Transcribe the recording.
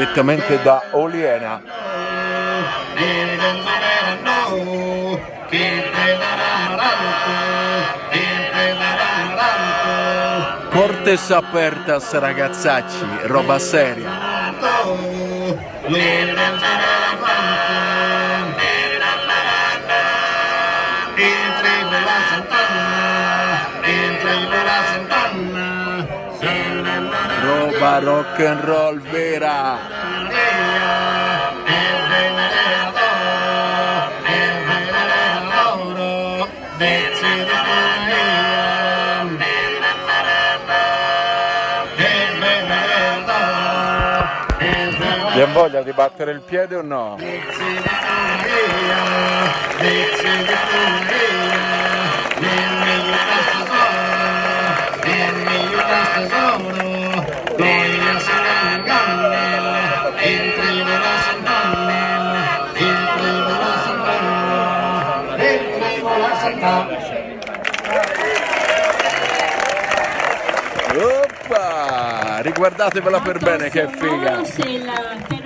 direttamente da Oliena. Cortes apertas ragazzacci, roba seria. Roba rock and roll vera. Ti hai voglia di battere il piede o no? Oppa! Riguardatevela per bene che figa!